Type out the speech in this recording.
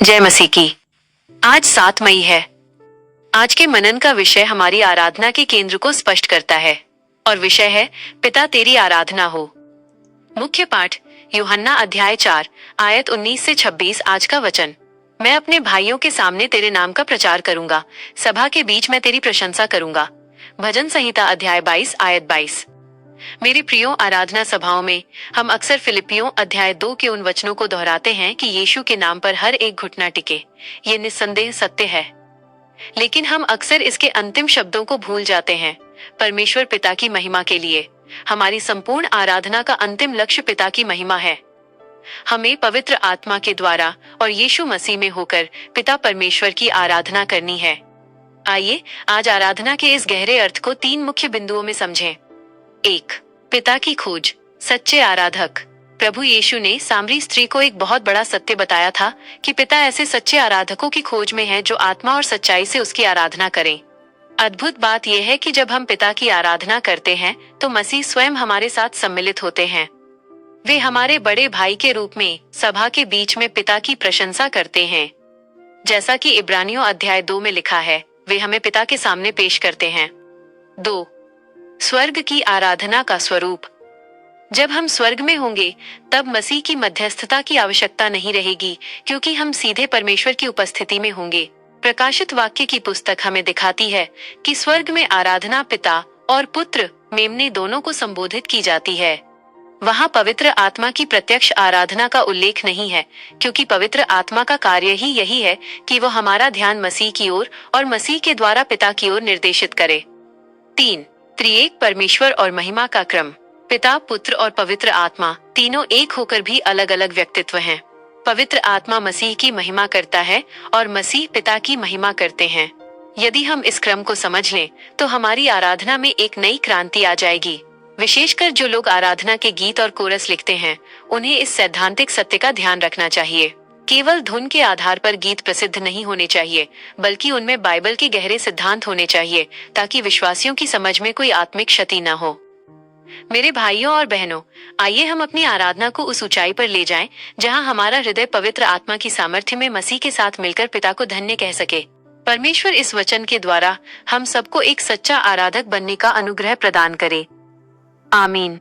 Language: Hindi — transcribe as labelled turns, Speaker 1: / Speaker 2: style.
Speaker 1: जय मसीह की। आज 7 मई है। आज के मनन का विषय हमारी आराधना के केंद्र को स्पष्ट करता है और विषय है पिता तेरी आराधना हो। मुख्य पाठ यूहन्ना अध्याय 4 आयत 19 से 26। आज का वचन, मैं अपने भाइयों के सामने तेरे नाम का प्रचार करूंगा, सभा के बीच में तेरी प्रशंसा करूंगा। भजन संहिता अध्याय 22 आयत 22। मेरे प्रियो, आराधना सभाओं में हम अक्सर फिलिपियों अध्याय 2 के उन वचनों को दोहराते हैं कि यीशु के नाम पर हर एक घुटना टिके। ये निस्संदेह सत्य है, लेकिन हम अक्सर इसके अंतिम शब्दों को भूल जाते हैं। परमेश्वर पिता की महिमा के लिए हमारी संपूर्ण आराधना का अंतिम लक्ष्य पिता की महिमा है। हमें पवित्र आत्मा के द्वारा और यीशु मसीह में होकर पिता परमेश्वर की आराधना करनी है। आइए आज आराधना के इस गहरे अर्थ को 3 मुख्य बिंदुओं में समझें। 1. पिता की खोज। सच्चे आराधक। प्रभु यीशु ने सामरी स्त्री को एक बहुत बड़ा सत्य बताया था कि पिता ऐसे सच्चे आराधकों की खोज में है जो आत्मा और सच्चाई से उसकी आराधना करें। अद्भुत बात यह है कि जब हम पिता की आराधना करते हैं तो मसीह स्वयं हमारे साथ सम्मिलित होते हैं। वे हमारे बड़े भाई के रूप में सभा के बीच में पिता की प्रशंसा करते हैं। जैसा कि इब्रानियों अध्याय 2 में लिखा है, वे हमें पिता के सामने पेश करते हैं। 2. स्वर्ग की आराधना का स्वरूप। जब हम स्वर्ग में होंगे तब मसीह की मध्यस्थता की आवश्यकता नहीं रहेगी, क्योंकि हम सीधे परमेश्वर की उपस्थिति में होंगे। प्रकाशित वाक्य की पुस्तक हमें दिखाती है कि स्वर्ग में आराधना पिता और पुत्र मेमने दोनों को संबोधित की जाती है। वहां पवित्र आत्मा की प्रत्यक्ष आराधना का उल्लेख नहीं है, क्योंकि पवित्र आत्मा का कार्य ही यही है कि वो हमारा ध्यान मसीह की ओर और मसीह के द्वारा पिता की ओर निर्देशित करे। 3. त्रिएक परमेश्वर और महिमा का क्रम। पिता, पुत्र और पवित्र आत्मा तीनों एक होकर भी अलग अलग व्यक्तित्व हैं। पवित्र आत्मा मसीह की महिमा करता है और मसीह पिता की महिमा करते हैं। यदि हम इस क्रम को समझ लें तो हमारी आराधना में एक नई क्रांति आ जाएगी। विशेषकर जो लोग आराधना के गीत और कोरस लिखते हैं, उन्हें इस सैद्धांतिक सत्य का ध्यान रखना चाहिए। केवल धुन के आधार पर गीत प्रसिद्ध नहीं होने चाहिए, बल्कि उनमें बाइबल के गहरे सिद्धांत होने चाहिए, ताकि विश्वासियों की समझ में कोई आत्मिक क्षति न हो। मेरे भाइयों और बहनों, आइए हम अपनी आराधना को उस ऊंचाई पर ले जाएं, जहां हमारा हृदय पवित्र आत्मा की सामर्थ्य में मसीह के साथ मिलकर पिता को धन्य कह सके। परमेश्वर इस वचन के द्वारा हम सबको एक सच्चा आराधक बनने का अनुग्रह प्रदान करे। आमीन।